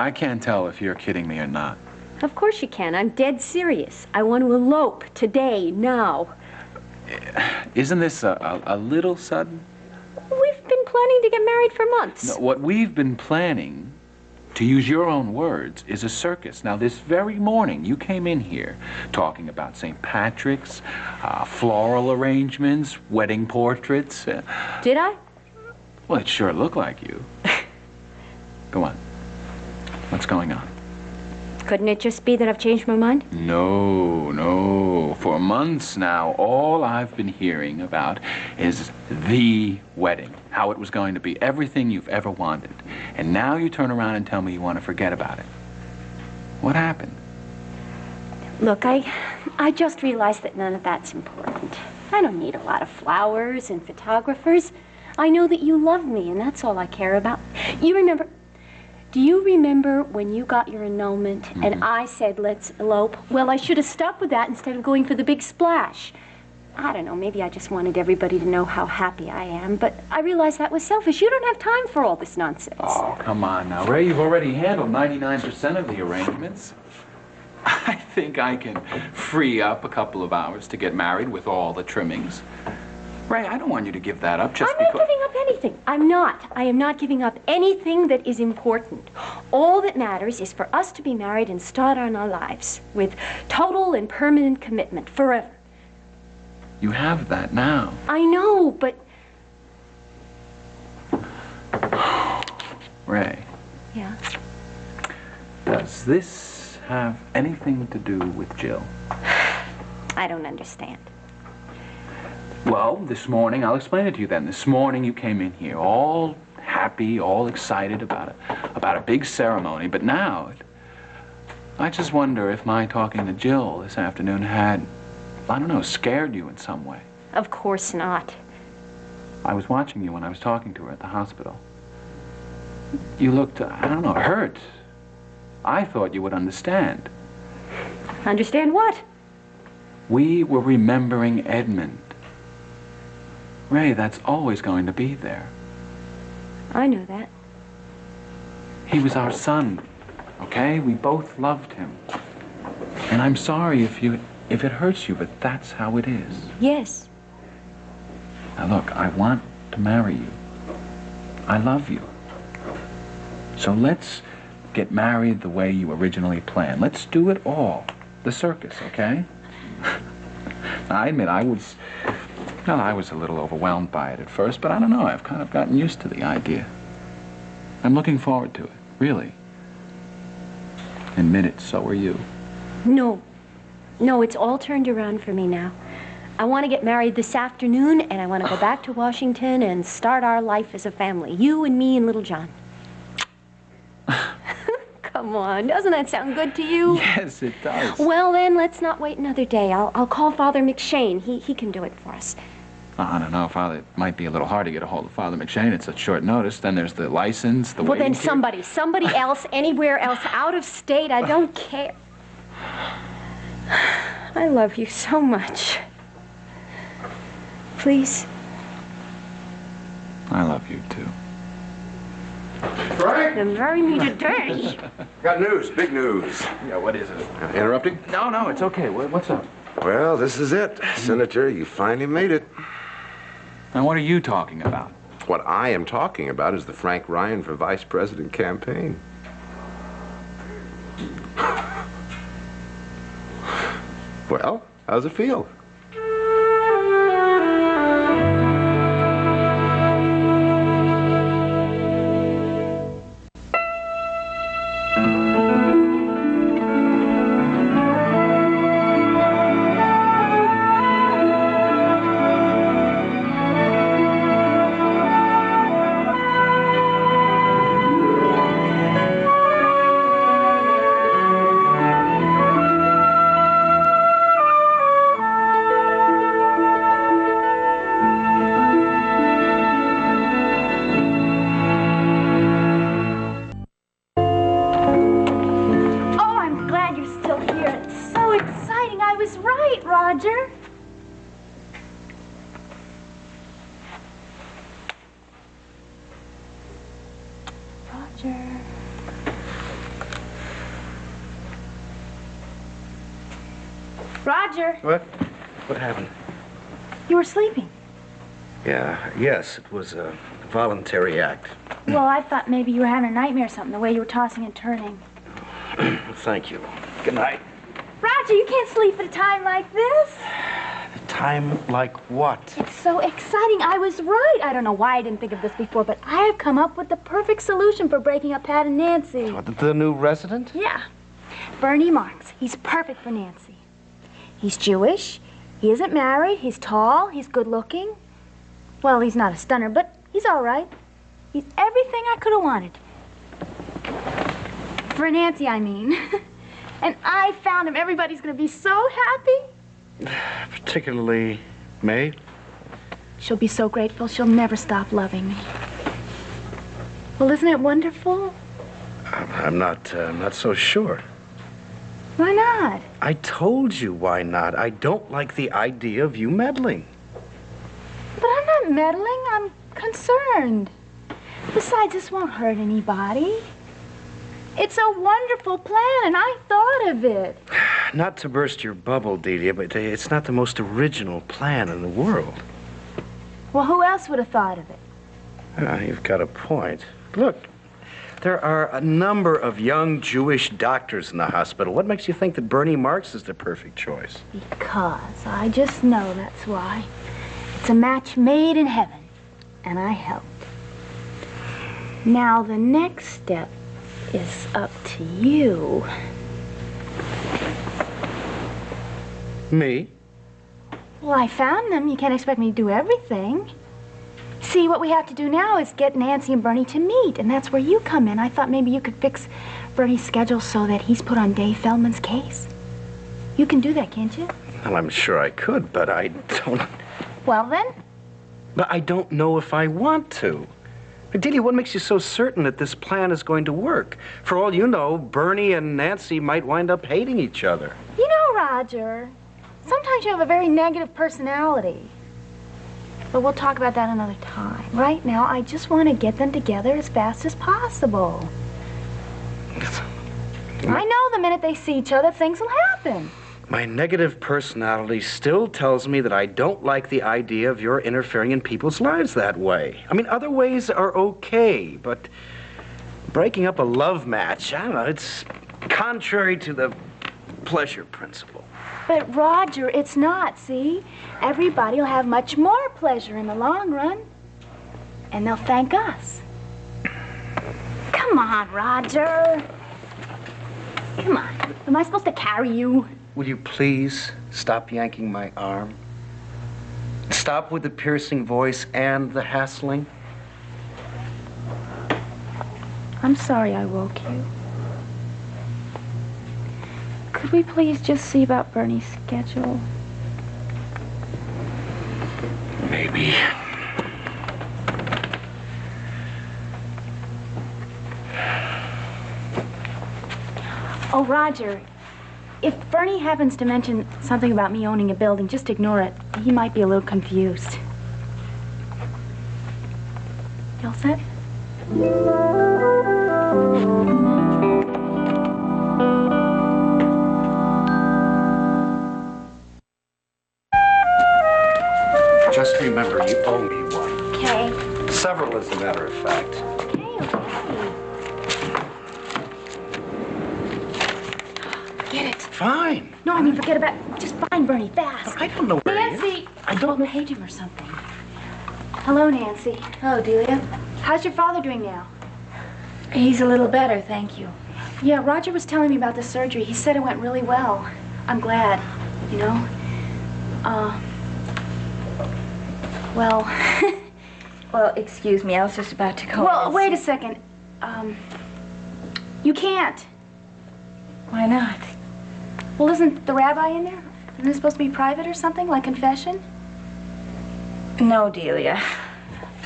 I can't tell if you're kidding me or not. Of course you can. I'm dead serious. I want to elope today, now. Isn't this a little sudden? We've been planning to get married for months. No, what we've been planning, to use your own words, is a circus. Now, this very morning, you came in here talking about St. Patrick's, floral arrangements, wedding portraits. Did I? Well, it sure looked like you. Go on. What's going on? Couldn't it just be that I've changed my mind? No, no. For months now, all I've been hearing about is the wedding, how it was going to be, everything you've ever wanted. And now you turn around and tell me you want to forget about it. What happened? Look, I just realized that none of that's important. I don't need a lot of flowers and photographers. I know that you love me, and that's all I care about. Do you remember when you got your annulment and I said, let's elope? Well, I should have stuck with that instead of going for the big splash. I don't know, maybe I just wanted everybody to know how happy I am, but I realized that was selfish. You don't have time for all this nonsense. Oh, come on now, Ray, you've already handled 99% of the arrangements. I think I can free up a couple of hours to get married with all the trimmings. Ray, I don't want you to give that up just because... I'm not giving up anything. I'm not. I am not giving up anything that is important. All that matters is for us to be married and start on our lives with total and permanent commitment forever. You have that now. I know, but... Ray. Yeah? Does this have anything to do with Jill? I don't understand. Well, this morning, I'll explain it to you then. This morning you came in here all happy, all excited about a big ceremony, but now, I just wonder if my talking to Jill this afternoon had, I don't know, scared you in some way. Of course not. I was watching you when I was talking to her at the hospital. You looked, I don't know, hurt. I thought you would understand. Understand what? We were remembering Edmund. Ray, that's always going to be there. I know that. He was our son, okay? We both loved him. And I'm sorry if it hurts you, but that's how it is. Yes. Now look, I want to marry you. I love you. So let's get married the way you originally planned. Let's do it all. The circus, okay? I admit I was a little overwhelmed by it at first, but I don't know, I've kind of gotten used to the idea. I'm looking forward to it, really. Admit it, so are you. No, it's all turned around for me now. I want to get married this afternoon, and I want to go back to Washington and start our life as a family. You and me and little John. Come on, doesn't that sound good to you? Yes, it does. Well, then, let's not wait another day. I'll call Father McShane. He can do it for us. I don't know, Father. It might be a little hard to get a hold of Father McShane at such short notice. Then there's the license, the well, waiting then somebody else, anywhere else, out of state. I don't care. I love you so much. Please. I love you, too. Frank? Then marry me today. Got news, big news. Yeah, what is it? Interrupting? No, it's okay. What's up? Well, this is it. Senator, you finally made it. Now, what are you talking about? What I am talking about is the Frank Ryan for Vice President campaign. Well, how's it feel? Roger, What? What happened? you were sleeping. Yes, it was a voluntary act. Well, I thought maybe you were having a nightmare or something, the way you were tossing and turning. Thank you. Good night. Roger, you can't sleep at a time like this. Time like what? It's so exciting. I was right. I don't know why I didn't think of this before, but I have come up with the perfect solution for breaking up Pat and Nancy. What, the new resident? Yeah. Bernie Marks. He's perfect for Nancy. He's Jewish. He isn't married. He's tall. He's good looking. Well, he's not a stunner, but he's all right. He's everything I could have wanted. For Nancy, I mean. And I found him. Everybody's going to be so happy. Particularly May? She'll be so grateful. She'll never stop loving me. Well, isn't it wonderful? I'm not so sure. Why not? I told you why not. I don't like the idea of you meddling. But I'm not meddling. I'm concerned. Besides, this won't hurt anybody. It's a wonderful plan, and I thought of it. Not to burst your bubble, Delia, but it's not the most original plan in the world. Well, who else would have thought of it? You've got a point. Look, there are a number of young Jewish doctors in the hospital. What makes you think that Bernie Marks is the perfect choice? Because I just know that's why. It's a match made in heaven, and I helped. Now, the next step is up to you. Me? Well, I found them. You can't expect me to do everything. See, what we have to do now is get Nancy and Bernie to meet, and that's where you come in. I thought maybe you could fix Bernie's schedule so that he's put on Dave Feldman's case. You can do that, can't you? Well, I'm sure I could, but I don't... Well, then. But I don't know if I want to. Delia, what makes you so certain that this plan is going to work? For all you know, Bernie and Nancy might wind up hating each other. You know, Roger, sometimes you have a very negative personality. But we'll talk about that another time. Right now, I just want to get them together as fast as possible. I know the minute they see each other, things will happen. My negative personality still tells me that I don't like the idea of your interfering in people's lives that way. I mean, other ways are okay, but breaking up a love match, I don't know, it's contrary to the pleasure principle. But, Roger, it's not, see? Everybody will have much more pleasure in the long run. And they'll thank us. Come on, Roger. Come on. Am I supposed to carry you? Will you please stop yanking my arm? Stop with the piercing voice and the hassling? I'm sorry I woke you. Could we please just see about Bernie's schedule? Maybe. Oh, Roger, if Bernie happens to mention something about me owning a building, just ignore it. He might be a little confused. You all set? Just remember, you owe me one. Okay. Several, as a matter of fact. Forget it. Fine. No, I mean, forget about it. Just find Bernie fast. I don't know where he is. Nancy! I don't hate him or something. Hello, Nancy. Hello, Delia. How's your father doing now? He's a little better, thank you. Yeah, Roger was telling me about the surgery. He said it went really well. I'm glad, you know. Well... Well, excuse me, I was just about to go. Well, wait a second. You can't. Why not? Well, isn't the rabbi in there? Isn't it supposed to be private or something, like confession? No, Delia.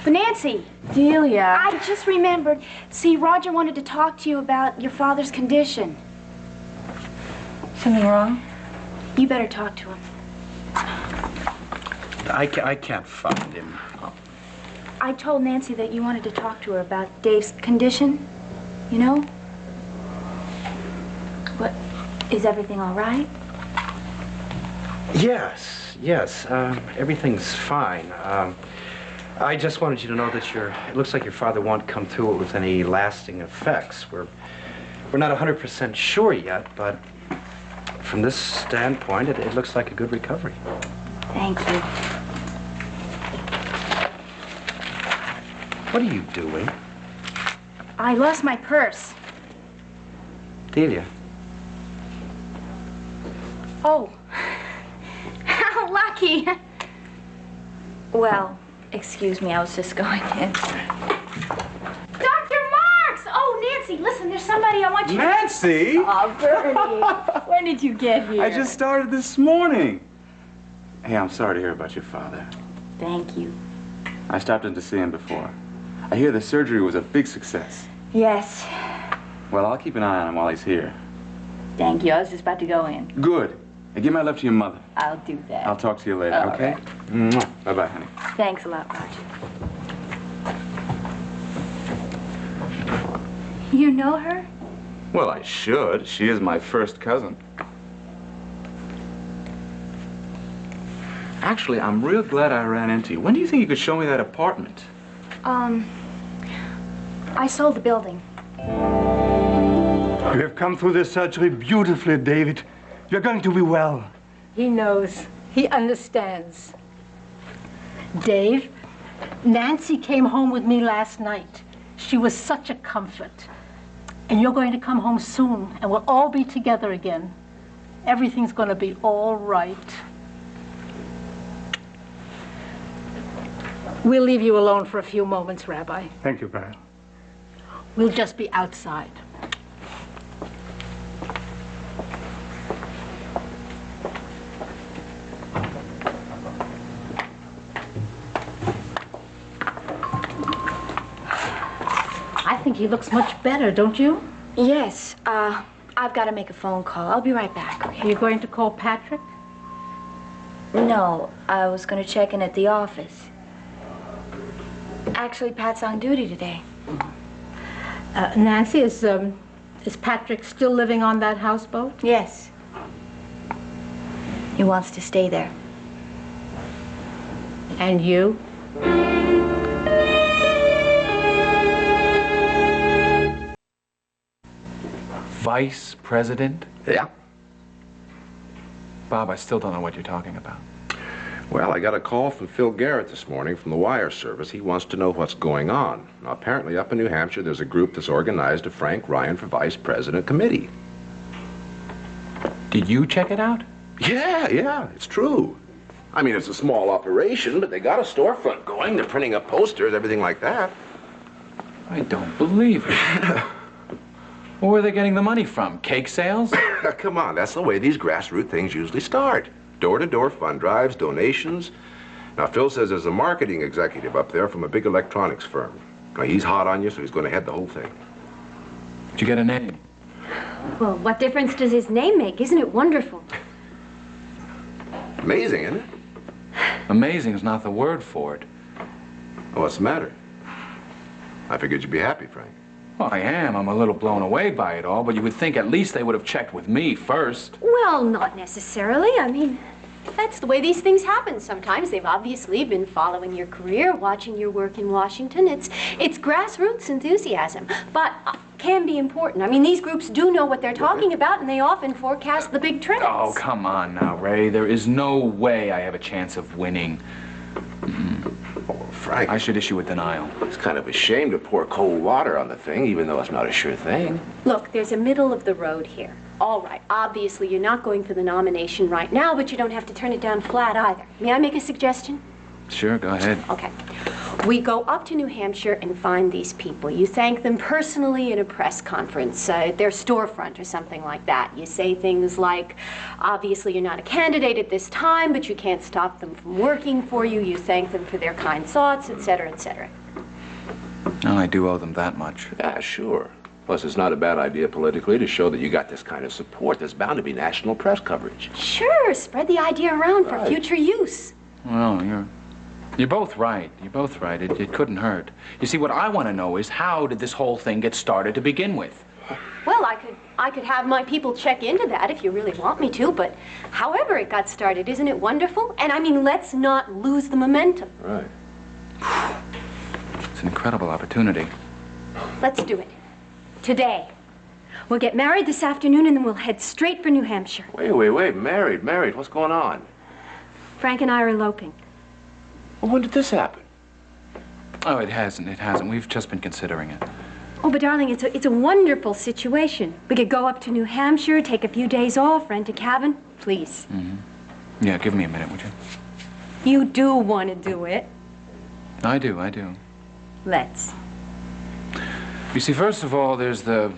But Nancy! Delia. I just remembered. See, Roger wanted to talk to you about your father's condition. Something wrong? You better talk to him. I can't find him. I told Nancy that you wanted to talk to her about Dave's condition, you know? What, is everything all right? Yes. Everything's fine. I just wanted you to know that it looks like your father won't come through it with any lasting effects. We're not 100% sure yet, but from this standpoint, it looks like a good recovery. Thank you. What are you doing? I lost my purse. Delia. Oh. How lucky. Well, excuse me, I was just going in. Dr. Marks! Oh, Nancy, listen, there's somebody I want you Nancy! Oh, Bernie. When did you get here? I just started this morning. Hey, I'm sorry to hear about your father. Thank you. I stopped in to see him before. I hear the surgery was a big success. Yes. Well, I'll keep an eye on him while he's here. Thank you. I was just about to go in. Good. And give my love to your mother. I'll do that. I'll talk to you later, All okay? right. Bye-bye, honey. Thanks a lot, Roger. You know her? Well, I should. She is my first cousin. Actually, I'm real glad I ran into you. When do you think you could show me that apartment? I sold the building. You have come through this surgery beautifully, David. You're going to be well. He knows. He understands. Dave, Nancy came home with me last night. She was such a comfort. And you're going to come home soon, and we'll all be together again. Everything's going to be all right. We'll leave you alone for a few moments, Rabbi. Thank you, Brian. We'll just be outside. I think he looks much better, don't you? Yes. I've got to make a phone call. I'll be right back, okay? Are you going to call Patrick? No, I was going to check in at the office. Actually, Pat's on duty today. Nancy, is Patrick still living on that houseboat? Yes. He wants to stay there. And you? Vice President? Yeah. Bob, I still don't know what you're talking about. Well, I got a call from Phil Garrett this morning from the wire service. He wants to know what's going on. Now, apparently up in New Hampshire, there's a group that's organized a Frank Ryan for Vice President committee. Did you check it out? Yeah, it's true. I mean, it's a small operation, but they got a storefront going. They're printing up posters, everything like that. I don't believe it. Where are they getting the money from? Cake sales? Come on, that's the way these grassroots things usually start. Door-to-door fund drives, donations. Now, Phil says there's a marketing executive up there from a big electronics firm. Now, he's hot on you, so he's going to head the whole thing. Did you get a name? Well, what difference does his name make? Isn't it wonderful? Amazing, isn't it? Amazing is not the word for it. Well, what's the matter? I figured you'd be happy, Frank. Well, I am. I'm a little blown away by it all, but you would think at least they would have checked with me first. Well, not necessarily. I mean, that's the way these things happen sometimes. They've obviously been following your career, watching your work in Washington. It's grassroots enthusiasm, but can be important. I mean, these groups do know what they're talking about, and they often forecast the big trends. Oh, come on now, Ray. There is no way I have a chance of winning. Oh, Frank, I should issue a denial. it's kind of a shame to pour cold water on the thing, even though it's not a sure thing. Look, there's a middle of the road here. All right, obviously you're not going for the nomination right now, but you don't have to turn it down flat either. May I make a suggestion? Sure, go ahead. Okay. We go up to New Hampshire and find these people. You thank them personally in a press conference, their storefront or something like that. You say things like, obviously you're not a candidate at this time, but you can't stop them from working for you. You thank them for their kind thoughts, etc., etc. Oh, I do owe them that much. Yeah, sure. Plus, it's not a bad idea politically to show that you got this kind of support. There's bound to be national press coverage. Sure, spread the idea around for Right. future use. Well, you're both right. You're both right. It couldn't hurt. You see, what I want to know is how did this whole thing get started to begin with? Well, I could I could have my people check into that if you really want me to, but however it got started, isn't it wonderful? And I mean, let's not lose the momentum. Right. It's an incredible opportunity. Let's do it. Today. We'll get married this afternoon and then we'll head straight for New Hampshire. Wait. Married. What's going on? Frank and I are eloping. Well, when did this happen? Oh, it hasn't. We've just been considering it. Oh, but darling, it's a wonderful situation. We could go up to New Hampshire, take a few days off, rent a cabin. Please. Mm-hmm. Yeah, give me a minute, would you? You do want to do it. I do. Let's. You see, first of all, there's the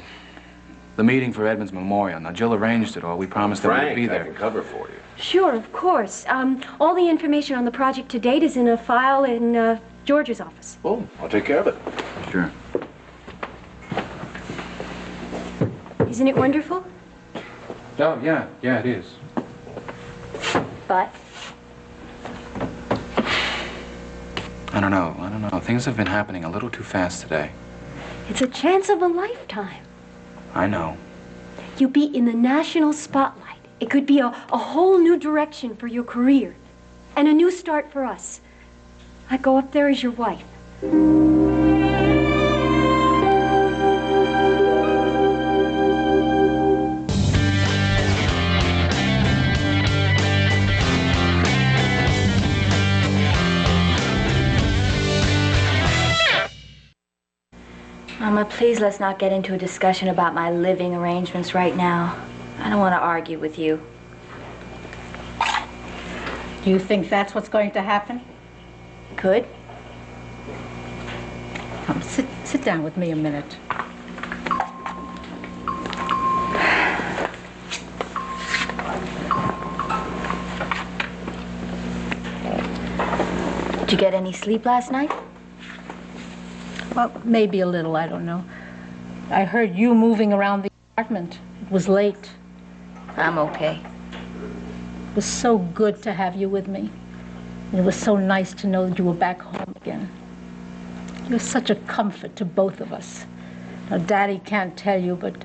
meeting for Edmund's memorial. Now, Jill arranged it all. We promised that we'd be there. I can cover for you. Sure, of course. All the information on the project to date is in a file in George's office. Oh, I'll take care of it. Sure. Isn't it wonderful? Oh, yeah, it is. But? I don't know. Things have been happening a little too fast today. It's a chance of a lifetime. I know. You'd be in the national spotlight. It could be a whole new direction for your career. And a new start for us. I'd go up there as your wife. Mama, please let's not get into a discussion about my living arrangements right now. I don't want to argue with you. Do you think that's what's going to happen? Could? Come, sit down with me a minute. Did you get any sleep last night? Well, maybe a little, I don't know. I heard you moving around the apartment. It was late. I'm okay. It was so good to have you with me. And it was so nice to know that you were back home again. You're such a comfort to both of us. Now, Daddy can't tell you, but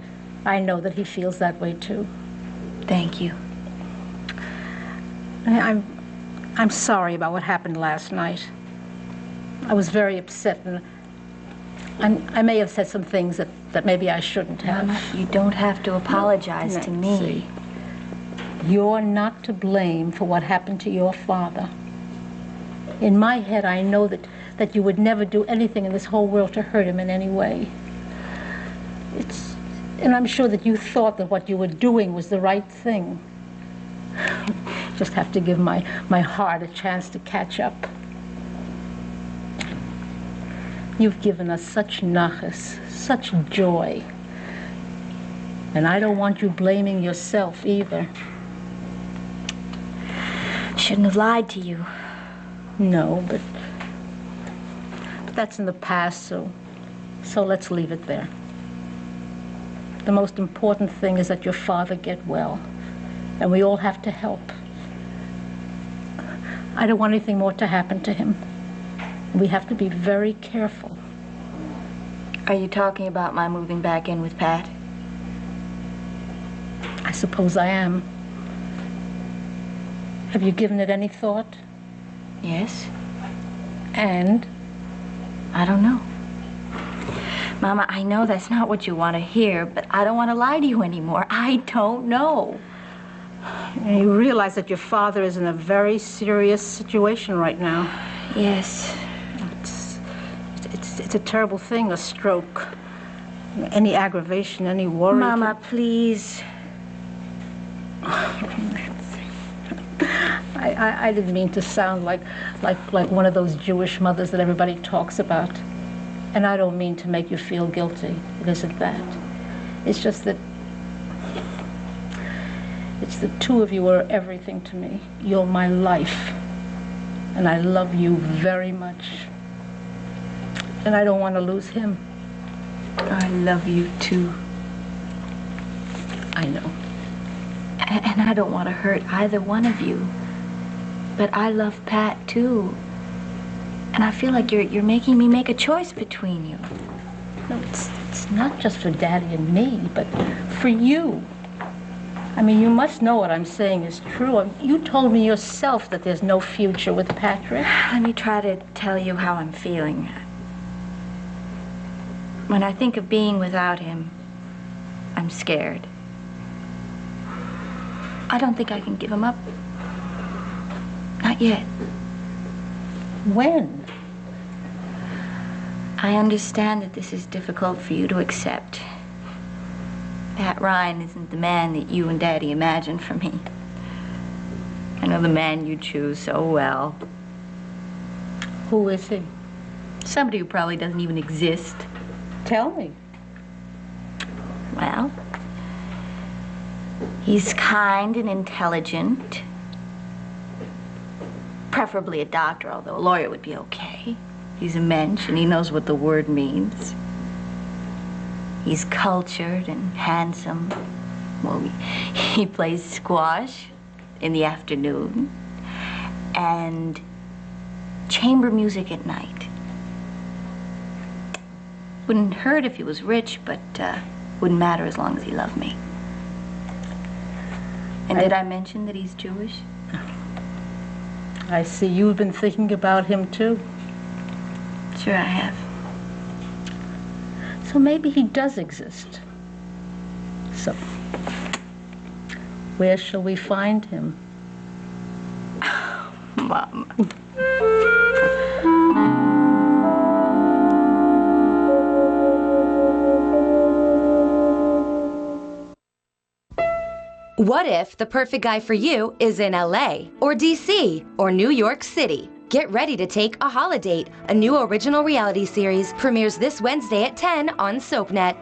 I know that he feels that way too. Thank you. I'm sorry about what happened last night. I was very upset, and I may have said some things that maybe I shouldn't have. Mama, you don't have to apologize to me. See, you're not to blame for what happened to your father. In my head, I know that you would never do anything in this whole world to hurt him in any way. And I'm sure that you thought that what you were doing was the right thing. Just have to give my heart a chance to catch up. You've given us such nachas, such joy. And I don't want you blaming yourself either. Shouldn't have lied to you. No, but that's in the past, so let's leave it there. The most important thing is that your father get well, and we all have to help. I don't want anything more to happen to him. We have to be very careful. Are you talking about my moving back in with Pat? I suppose I am. Have you given it any thought? Yes. And? I don't know. Mama, I know that's not what you want to hear, but I don't want to lie to you anymore. I don't know. You realize that your father is in a very serious situation right now. Yes. It's a terrible thing, a stroke. Any aggravation, any worry. Mama, please. I didn't mean to sound like one of those Jewish mothers that everybody talks about. And I don't mean to make you feel guilty. It isn't that. It's just that the two of you are everything to me. You're my life. And I love you very much. And I don't want to lose him. I love you too. I know. And I don't want to hurt either one of you. But I love Pat too. And I feel like you're making me make a choice between you. No, it's not just for Daddy and me, but for you. I mean, you must know what I'm saying is true. You told me yourself that there's no future with Patrick. Let me try to tell you how I'm feeling. When I think of being without him, I'm scared. I don't think I can give him up. Not yet. When? I understand that this is difficult for you to accept. Pat Ryan isn't the man that you and Daddy imagined for me. I know the man you choose so well. Who is he? Somebody who probably doesn't even exist. Tell me. Well, he's kind and intelligent. Preferably a doctor, although a lawyer would be okay. He's a mensch and he knows what the word means. He's cultured and handsome. Well, he plays squash in the afternoon and chamber music at night. Wouldn't hurt if he was rich, but wouldn't matter as long as he loved me. And did I mention that he's Jewish? I see you've been thinking about him, too. Sure I have. So maybe he does exist. So, where shall we find him? Mom. What if the perfect guy for you is in LA or DC or New York City? Get ready to take a holidate. A new original reality series premieres this Wednesday at 10 on SoapNet.